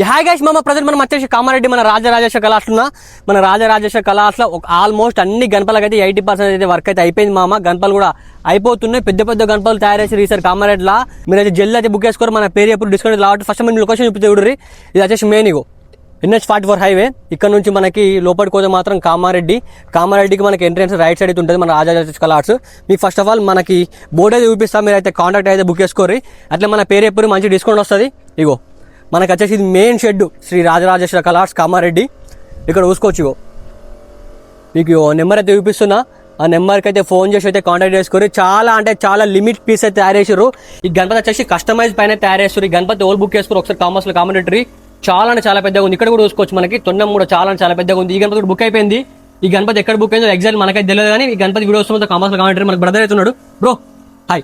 Hi guys మామ present మనం వచ్చేసి కామారెడ్డి మన రాజరాజేశ్వర కళాశాల మన రాజరాజేశ్వర కళాశాల ఆల్మోస్ట్ అన్ని గణపలకి అయితే 80% అయితే వర్క్ అయితే అయిపోయింది మామ. గణపలు కూడా అయిపోతున్నాయి, పెద్ద పెద్ద గణపలు తయారు చేసి ఈసారి కామారెడ్డిలో మీరు అయితే జల్దీ అయితే బుక్ చేసుకోరు. మన పేరు ఎప్పుడు డిస్కౌంట్ రావట్టు. ఫస్ట్ మీరు లొకేషన్ చూపితే చూడరి, ఇది వచ్చేసి మెయిన్ ఇగో NH44 హైవే. ఇక్కడ నుంచి మనకి లోపలికి పోతే మాత్రం కామారెడ్డికి మనకి ఎంట్రెన్స్ రైట్ సైడ్ అయితే ఉంటుంది మన రాజరాజేశ్వర కళాశాల. మీకు ఫస్ట్ ఆఫ్ ఆల్ మనకి బోర్డు అయితే చూపిస్తాం, మీరు అయితే కాంటాక్ట్ అయితే బుక్ చేసుకోరు. అట్లా మన పేరు ఎప్పుడు మంచి డిస్కౌంట్ వస్తుంది. ఇగో మనకు వచ్చేసి ఇది మెయిన్ షెడ్ శ్రీ రాజరాజేశ్వర కళాశాల కామారెడ్డి. ఇక్కడ చూసుకోవచ్చు. ఇగో మీకు నెంబర్ అయితే చూపిస్తున్నా, ఆ నెంబర్కి అయితే ఫోన్ చేసి అయితే కాంటాక్ట్ చేసుకుని చాలా అంటే చాలా లిమిట్ పీస్ అయితే తయారు చేసారు. ఈ గణపతి వచ్చేసి కస్టమైజ్ పైన తయారు చేస్తారు. ఈ గణపతి ఓల్ బుక్ చేసుకుని ఒకసారి కామర్స్లో కామెంటరీ చాలా అంటే చాలా పెద్దగా ఉంది. ఇక్కడ కూడా చూసుకోవచ్చు, మనకి తొండం కూడా చాలా అంటే చాలా పెద్దగా ఉంది. ఈ గణపతి కూడా బుక్ అయిపోయింది. ఈ గణపతి ఎక్కడ బుక్ అయిందో ఎగ్జాక్ట్ మనకైతే తెలియదు, కానీ ఈ గణపతి వీడియో వస్తుందో కామర్స్లో కామెంటరీ మనకు బ్రదర్ అవుతున్నాడు. Bro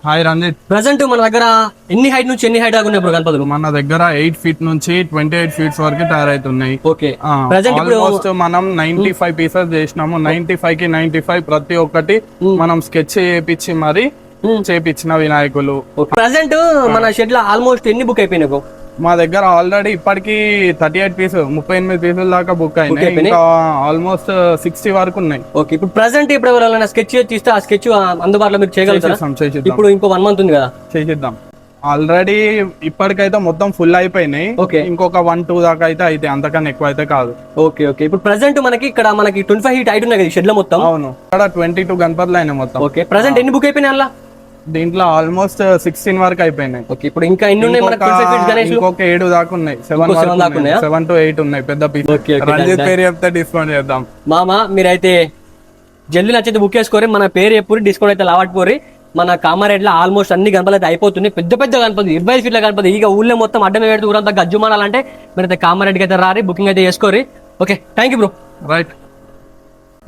hi Ranjith. ప్రెసెంట్ మన దగ్గర ఎన్ని హైట్ నుంచి ఎన్ని హైట్ దాకా ఉన్నాయి బ్రో గణపతులు? మన దగ్గర 8 feet నుంచి 28 feet వరకు తయారైతున్నాయి. ఓకే ఆల్మోస్ట్ మనం 95 పీసెస్ చేసినాము. 95 కి 95 ప్రతి ఒక్కటి మనం స్కెచ్ చేయించి మరి చేపించిన వినాయకులు. ప్రెసెంట్ మన షెడ్ లో ఆల్మోస్ట్ ఎన్ని బుక్ అయిపోయినాయి బ్రో? మా దగ్గర ఆల్రెడీ ఇప్పటికి 38 పీసెస్ 38 పీసుల దాకా బుక్ అయినాయి. ఇంకా ఆల్మోస్ట్ 60 వరకు ఉన్నాయి. ఓకే ఇప్పుడు ప్రెసెంట్ ఇప్పుడు ఎవరైనా స్కెచ్ తీస్తే ఆ స్కెచ్ అందుబాటులో మీరు చేయగలుగుతారా? ఇప్పుడు ఇంకో 1 month ఉంది కదా, చేసిద్దాం. ఆల్రెడీ ఇప్పటికైతే మొత్తం ఫుల్ అయిపోయినాయి. ఇంకొక 1-2 దాకా అయితే అయితే అంతకన్నా ఎక్కువ అయితే కాదు. ఓకే ఓకే ఇప్పుడు ప్రెసెంట్ మనకి ఇక్కడ మనకి 25 feet హైట్ ఉన్నాయి కదా షెడ్ లో మొత్తం. అవును, ఇక్కడ 22 గణపతులు అయినాయి మొత్తం. ఓకే ప్రెసెంట్ ఎన్ని బుక్ అయిపోయినాయి అలా? దీంట్లో ఆల్మోస్ట్ 16 వరకు అయిపోయినాయి. ఓకే ఇప్పుడు ఇంకా ఎన్ని ఉన్నాయి మనకి? 25 feet గణేష్ ఇంకొక 7 దాకా ఉన్నాయి. 7 to 8 ఉన్నాయి పెద్ద పీస్. రంజిత్ పేరు చెప్తే డిస్కౌంట్ చేద్దాం మామ. మీరైతే జల్దీ నచ్చితే బుక్ చేసుకోరి, మన పేరు ఎప్పుడు డిస్కౌంట్ అయితే లావట్టుకోరి. మన కామారెడ్డిలో ఆల్మోస్ట్ అన్ని గణపతులు అయితే అయిపోతున్నాయి. పెద్ద పెద్ద గణపతి 25 feet గణపతి. ఇక ఊళ్ళో మొత్తం అడ్డమే పెడుతూ ఊరంతా గజ్జుమానాలంటే మీరైతే కామారెడ్డికి అయితే రారి, బుకింగ్ అయితే చేసుకోరి. Okay thank you bro. Right,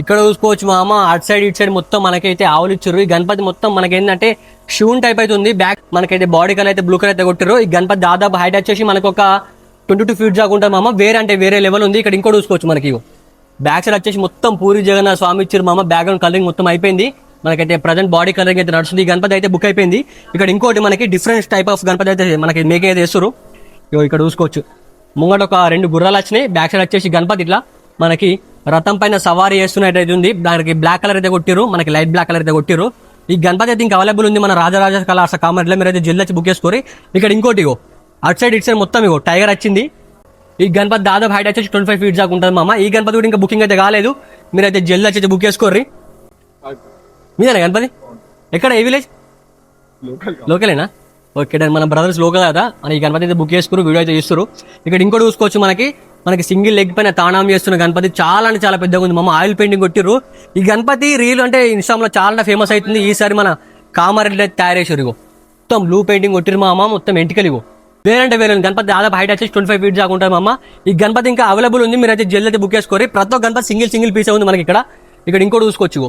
ఇక్కడ చూసుకోవచ్చు మామ, అటు సైడ్ ఇటు సైడ్ మొత్తం మనకైతే ఆవులు ఇచ్చారు. ఈ గణపతి మొత్తం మనకి ఏంటంటే షూన్ టైప్ అవుతుంది. బ్యాక్ మనకైతే బాడీ కలర్ అయితే బ్లూ కలర్ అయితే కొట్టారు. ఈ గణపతి దాదాపు హైట్ వచ్చేసి మనకు ఒక 22 feet దాకా ఉంటుంది మామ. వేరే అంటే వేరే లెవెల్ ఉంది. ఇక్కడ ఇంకోటి చూసుకోవచ్చు, మనకి బ్యాక్ సైడ్ వచ్చేసి మొత్తం పూరి జగన్నాథ స్వామి ఇచ్చారు మామ. బ్యాక్గ్రౌండ్ కలరింగ్ మొత్తం అయిపోయింది. మనకైతే ప్రజెంట్ బాడీ కలరింగ్ అయితే నడుస్తుంది. ఈ గణపతి అయితే బుక్ అయిపోయింది. ఇక్కడ ఇంకోటి మనకి డిఫరెంట్ టైప్ ఆఫ్ గణపతి అయితే మనకి మేకింగ్ అయితే చేస్తారు. ఇక్కడ చూసుకోవచ్చు, ముంగట ఒక 2 గుర్రాలు వచ్చినాయి. బ్యాక్ సైడ్ వచ్చేసి గణపతి ఇట్లా మనకి రథం పైన సవారీ చేస్తున్నట్టు ఉంది. దానికి బ్లాక్ కలర్ అయితే కొట్టిరు, మనకి లైట్ బ్లాక్ కలర్ అయితే కొట్టిరు. ఈ గణపతి అయితే ఇంకా అవైలబుల్ ఉంది మన రాజరాజ కళాశాల కామారెడ్డిలో. మీరు అయితే జల్దీ వచ్చి బుక్ చేసుకోరి. ఇక్కడ ఇంకోటి అటు సైడ్ ఇటు సైడ్ మొత్తం టైగర్ వచ్చింది. ఈ గణపతి దాదాపు హైట్ వచ్చేసి 25 feet దాకా ఉంటుంది మామ. ఈ గణపతి కూడా ఇంకా బుకింగ్ అయితే కాలేదు. మీరైతే జల్దీ వచ్చి బుక్ చేసుకోర్రి. మీదేనా గణపతి? ఎక్కడ ఏ విలేజ్? లోకలేనా? ఓకే మన బ్రదర్స్ లోకల్ కదా అని ఈ గణపతి అయితే బుక్ చేసుకుని వీడియో అయితే చేస్తారు. ఇక్కడ ఇంకోటి చూసుకోవచ్చు, మనకి సింగిల్ లెగ్ పైన తాణం చేస్తున్న గణపతి చాలా అంటే చాలా పెద్దగా ఉంది మామ. ఆయిల్ పెయింటింగ్ కొట్టిర్రు. ఈ గణపతి రీల్ అంటే ఇన్స్టాగ్రామ్లో చాలా ఫేమస్ అవుతుంది. ఈసారి మన కామారెడ్డిలో అయితే తయారు చేసారు. మొత్తం బ్లూ పెయింటింగ్ కొట్టిరు మామ. మొత్తం ఎంటికలు వేరంటే వేరే గణపతి దాదాపు హైట్ వచ్చేసి 25 feet దాకా ఉంటుంది మామ. ఈ గణపతి ఇంకా అవైలబుల్ ఉంది. మీరు అయితే జల్దీ అయితే బుక్ చేసుకోరి. ప్రతి ఒక్క గణపతి సింగిల్ పీస్ ఉంది మనకి. ఇక్కడ ఇంకోటి చూసుకోవచ్చు,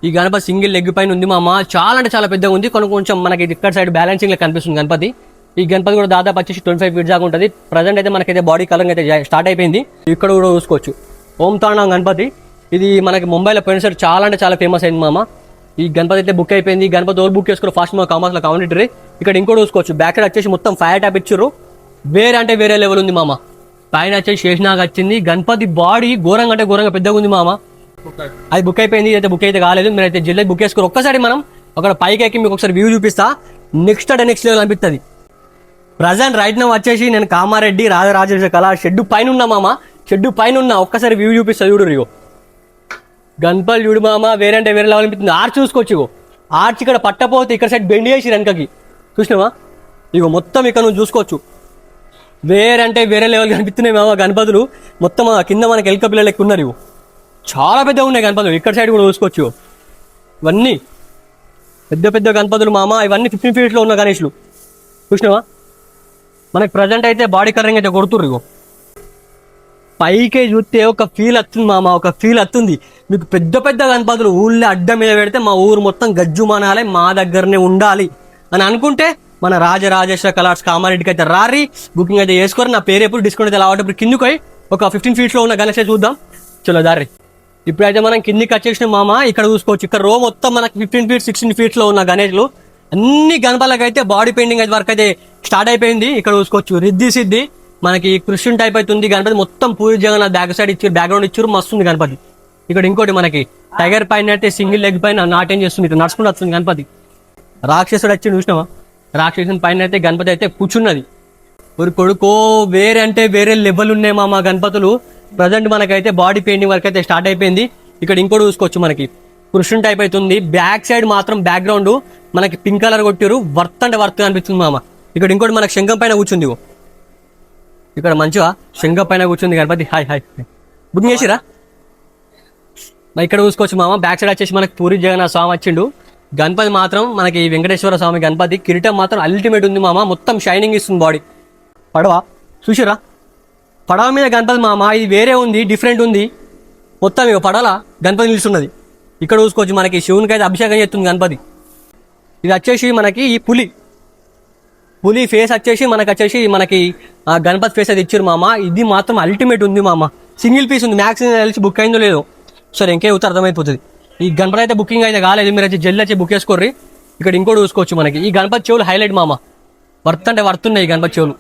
ఈ గణపతి సింగిల్ లెగ్ పైన ఉంది మామ. చాలా అంటే చాలా పెద్దగా ఉంది. కొంచెం మనకి ఇక్కడ సైడ్ బ్యాలెన్సింగ్ లా కనిపిస్తుంది గణపతి. ఈ గణపతి కూడా దాదాపు వచ్చేసి 25 feet దాకా ఉంటుంది. ప్రజెంట్ అయితే మనకైతే బాడీ కలరింగ్ అయితే స్టార్ట్ అయిపోయింది. ఇక్కడ కూడా చూసుకోవచ్చు ఓం తాండం గణపతి. ఇది మనకి ముంబైలో పోయినసారి చాలా అంటే చాలా ఫేమస్ అయింది మామ. ఈ గణపతి అయితే బుక్ అయిపోయింది. ఈ గణపతి ఓల్ బుక్ చేసుకుని ఫాస్ట్ మా కామర్స్లో కామెంటరీ. ఇక్కడ ఇంకోటి చూసుకోవచ్చు, బ్యాక్ సైడ్ వచ్చేసి మొత్తం ఫైర్ ట్యాప్ ఇచ్చారు. వేరే అంటే వేరే లెవెల్ ఉంది మామ. పైన వచ్చేసి శేషనాగ్ వచ్చింది. గణపతి బాడీ ఘోరంగా అంటే ఘోరంగా పెద్దగా ఉంది మామ. అది బుక్ అయిపోయింది. అయితే బుక్ అయితే కాలేదు. మీరు అయితే జల్దీ బుక్ చేసుకుని ఒక్కసారి మనం అక్కడ పైకి ఎక్కి మీకు ఒకసారి వ్యూ చూపిస్తా. నెక్స్ట్ లెవెల్ అనిపిస్తుంది. ప్రజెంట్ రైట్ నా వచ్చేసి నేను కామారెడ్డి రాజరాజేశ్వర కళా షెడ్ పైన ఉన్నా మామ. షెడ్ పైన ఉన్నా, ఒక్కసారి వ్యూ చూపిస్తా చూడు. గణపతి చూడు మామ, వేరే అంటే వేరే లెవెల్ అనిపిస్తుంది. ఆర్చ్ చూసుకోవచ్చు. ఆర్చ్ ఇక్కడ పట్టపోతే ఇక్కడ సైడ్ బెండ్ చేసి వెనకకి చూసినావా? మొత్తం ఇక్కడ నువ్వు చూసుకోవచ్చు. వేరే అంటే వేరే లెవెల్ కనిపిస్తున్నాయి మామ గణపతులు. మొత్తం కింద మనకి ఎల్క పిల్లలు ఎక్కువ ఉన్నారు. చాలా పెద్దగా ఉన్నాయి గణపతులు. ఇక్కడ సైడ్ కూడా చూసుకోవచ్చు. ఇవన్నీ పెద్ద పెద్ద గణపతులు మామ. ఇవన్నీ 15 feet ఉన్న గణేష్లు చూసినావా? మనకి ప్రజెంట్ అయితే బాడీ కలరింగ్ అయితే కొడుతుర్రు. పైకే చూస్తే ఒక ఫీల్ వస్తుంది మామ, ఒక ఫీల్ వస్తుంది మీకు. పెద్ద పెద్ద గణపతులు ఊళ్ళో అడ్డం మీద పెడితే మా ఊరు మొత్తం గజ్జుమానాలి, మా దగ్గరనే ఉండాలి అని అనుకుంటే మన రాజరాజేశ్వర కళాశాల కామారెడ్డికి అయితే రారి, బుకింగ్ అయితే చేసుకోరు. నా పేరు ఎప్పుడు డిస్కౌంట్ అయితే రావటప్పుడు కిందికి పోయి ఒక 15 feet ఉన్న గణేష్ చూద్దాం. చలో దారి. ఇప్పుడైతే మనం కిందికి వచ్చేసిన మామ. ఇక్కడ చూసుకోవచ్చు, ఇక్కడ రో మొత్తం మనకి 15 feet 16 feet ఉన్న గణేష్లు. అన్ని గణపలకైతే బాడీ పెయింటింగ్ అయితే వరకు అయితే స్టార్ట్ అయిపోయింది. ఇక్కడ చూసుకోవచ్చు రిద్ది సిద్ధి మనకి కృష్ణుని టైప్ అవుతుంది గణపతి మొత్తం పూరి జగన్నాథ్ బ్యాక్ సైడ్ ఇచ్చారు, బ్యాక్గ్రౌండ్ ఇచ్చారు, మస్తు ఉంది గణపతి. ఇక్కడ ఇంకోటి మనకి టైగర్ పైన అయితే సింగిల్ లెగ్ పైన నాట్యం చేస్తుంది, ఇట్లా నడుచుకుంటూ వస్తుంది గణపతి. రాక్షసుడు వచ్చి చూసినావా, రాక్షసుని పైన అయితే గణపతి అయితే కూర్చున్నది. ఒక కొడుకో వేరే అంటే వేరే లెవెల్ ఉన్నాయి మా గణపతులు. ప్రజెంట్ మనకైతే బాడీ పెయింటింగ్ వర్క్ అయితే స్టార్ట్ అయిపోయింది. ఇక్కడ ఇంకోటి చూసుకోవచ్చు, మనకి కృష్ణుని టైప్ అవుతుంది. బ్యాక్ సైడ్ మాత్రం బ్యాక్గ్రౌండ్ మనకి పింక్ కలర్ కొట్టారు, వర్త్ అంటే వర్త్ అనిపిస్తుంది మామ. ఇక్కడ ఇంకోటి మనకి శంఖం పైన కూర్చుంది, ఇక్కడ మంచిగా శంఖం పైన కూర్చుంది గణపతి. హాయ్ హాయ్ బుకింగ్ చేసిరా. ఇక్కడ చూసుకోవచ్చు మామ, బ్యాక్ సైడ్ వచ్చేసి మనకి పూరి జగన్నాథ్ స్వామి వచ్చిండు. గణపతి మాత్రం మనకి వెంకటేశ్వర స్వామి గణపతి. కిరీటం మాత్రం అల్టిమేట్ ఉంది మామ, మొత్తం షైనింగ్ ఇస్తుంది బాడీ. పడవ చూసిరా, పడవ మీద గణపతి మామ, ఇది వేరే ఉంది, డిఫరెంట్ ఉంది మొత్తం. ఇక పడవల గణపతి నిలుస్తున్నది. ఇక్కడ చూసుకోవచ్చు మనకి శివునికి అయితే అభిషేకం చేస్తుంది గణపతి. ఇది వచ్చేసి మనకి ఈ పులి ఫేస్ వచ్చేసి మనకి గణపతి ఫేస్ అయితే ఇచ్చారు మామ. ఇది మాత్రం అల్టిమేట్ ఉంది మామ, సింగిల్ పీస్ ఉంది. మ్యాక్స్ తెలిసి బుక్ అయిందో లేదో సరే ఇంకే అవుతారు అర్థమైపోతుంది. ఈ గణపతి అయితే బుకింగ్ అయితే కాలేదు, మీరు అయితే జల్ది వచ్చి బుక్ చేసుకోర్రి. ఇక్కడ ఇంకోటి చూసుకోవచ్చు మనకి ఈ గణపతి చెవులు హైలైట్ మామ, వర్త్ అంటే వర్త్ ఉన్నాయి ఈ గణపతి చెవులు.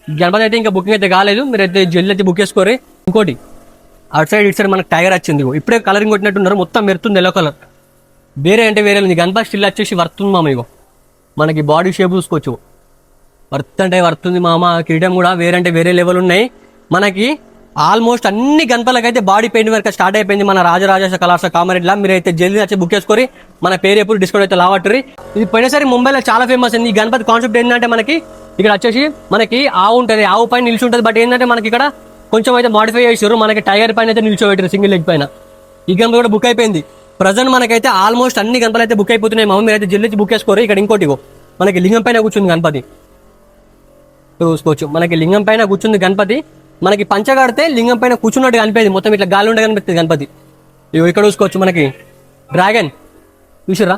గణపతి అయితే ఇంకా బుకింగ్ అయితే కాలేదు, మీరు అయితే జల్ది అయితే బుక్ చేసుకోర్రి. ఇంకోటి అటు సైడ్ ఇటు సైడ్ మనకి టైగర్ వచ్చింది, ఇప్పుడే కలరింగ్ కొట్టినట్టున్నారు, మొత్తం మెరుతుంది ఎల్లో కలర్. వేరే అంటే వేరే ఉంది. గణపతి స్టిల్ వచ్చేసి వర్తుంది మామ. ఇగో మనకి బాడీ షేప్ చూసుకోవచ్చు, వర్త్ అంటే వర్తుంది మామ. కిరీటం కూడా వేరే అంటే వేరే లెవెల్ ఉన్నాయి. మనకి ఆల్మోస్ట్ అన్ని గణపతులకైతే బాడీ పెయింట్ వర్క్ స్టార్ట్ అయిపోయింది మన రాజరాజేశ్వర కళాశాల కామారెడ్డిలో. మీరు అయితే జల్దీ వచ్చి బుక్ చేసుకొని మన పేరు ఎప్పుడు డిస్కౌంట్ అయితే లావట్రీ. ఇది పోయినసారి ముంబైలో చాలా ఫేమస్ అయింది. ఈ గణపతి కాన్సెప్ట్ ఏంటంటే మనకి ఇక్కడ వచ్చేసి మనకి ఆవు ఉంటుంది, ఆవు పైన నిలిచి ఉంటుంది. బట్ ఏంటంటే మనకి ఇక్కడ కొంచెం అయితే మాడిఫై చేసారు, మనకి టైగర్ పైన అయితే నిల్చోబెట్టారు సింగిల్ లెగ్ పైన. ఈ గణపతి కూడా బుక్ అయిపోయింది. ప్రజెంట్ మనకైతే ఆల్మోస్ట్ అన్ని గణపతులు అయితే బుక్ అయిపోతున్నాయి మామ, మీరు అయితే జల్దీ బుక్ చేసుకోరు. ఇక్కడ ఇంకోటి మనకి లింగం పైన కూర్చుంది గణపతి, చూసుకోవచ్చు. మనకి లింగం పైన కూర్చుంది గణపతి. మనకి పంచ కడితే లింగం పైన కూర్చున్నట్టు కనిపేది, మొత్తం ఇట్లా గాలి ఉండే కనిపిస్తుంది గణపతి. ఇక్కడ చూసుకోవచ్చు మనకి డ్రాగన్ చూసిరా,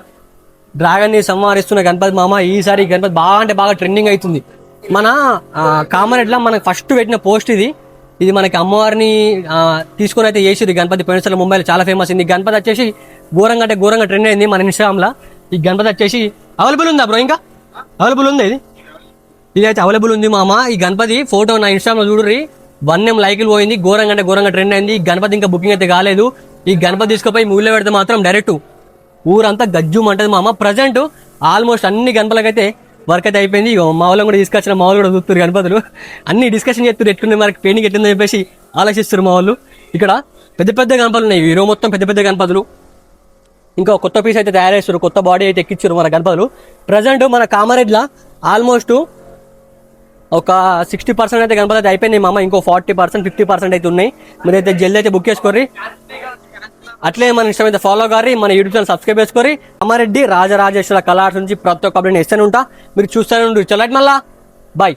డ్రాగన్ ని సంహరిస్తున్న గణపతి మామ. ఈసారి గణపతి బాగా అంటే బాగా ట్రెండింగ్ అవుతుంది మన కామారెడ్డిలో. మనకి ఫస్ట్ పెట్టిన పోస్ట్ ఇది మనకి అమ్మవారిని తీసుకొని అయితే చేసిరు గణపతి. పోయినసారి ముంబైలో చాలా ఫేమస్ అయింది. గణపతి వచ్చేసి ఘోరంగా అంటే ఘోరంగా ట్రెండ్ అయింది మన ఇన్స్టాగ్రామ్లో. ఈ గణపతి వచ్చేసి అవైలబుల్ ఉందా బ్రో? ఇంకా అవైలబుల్ ఉంది ఇది అయితే అవైలబుల్ ఉంది మామ. ఈ గణపతి ఫోటో నా ఇన్స్టాగ్రామ్లో చూడుర్రి, 1M లైకులు పోయింది, ఘోరంగా అంటే ఘోరంగా ట్రెండ్ అయింది. ఈ గణపతి ఇంకా బుకింగ్ అయితే కాలేదు. ఈ గణపతి తీసుకుపోయి మూవీలో పెడితే మాత్రం డైరెక్ట్ ఊరంతా గజ్జుమంటది మామ. ప్రజెంట్ ఆల్మోస్ట్ అన్ని గణపతులకైతే వర్క్ అయితే అయిపోయింది. మా వాళ్ళని కూడా తీసుకొచ్చిన, మా వాళ్ళు కూడా చూస్తారు గణపతులు, అన్ని డిస్కషన్ చేస్తారు ఎట్లుంది మనకి పెయింటింగ్ ఎట్లుందని చెప్పేసి ఆలోచిస్తారు మా వాళ్ళు. ఇక్కడ పెద్ద పెద్ద గణపతులు ఉన్నాయి, హీరో మొత్తం పెద్ద పెద్ద గణపతులు. ఇంకా కొత్త పీస్ అయితే తయారు చేస్తారు, కొత్త బాడీ అయితే ఎక్కిచ్చారు మన గణపతులు. ప్రజెంట్ మన కామారెడ్డిలో ఆల్మోస్ట్ ఒక 60% అయితే గణపతి అయితే అయిపోయినాయి మామ. ఇంకో 40% 50% అయితే ఉన్నాయి. మీరైతే జల్దీ అయితే బుక్ చేసుకోర్రి. అట్లే మన ఇష్టం అయితే ఫాలో కారి, మన యూట్యూబ్ ఛానల్ సబ్స్క్రైబ్ చేసుకోరి. కామారెడ్డి రాజరాజేశ్వర కళాశాల నుంచి ప్రతి ఒక్క అప్డేట్ ఇస్తూనే ఉంటా, మీరు చూస్తూనే ఉండు. చల్లటి మళ్ళా బాయ్.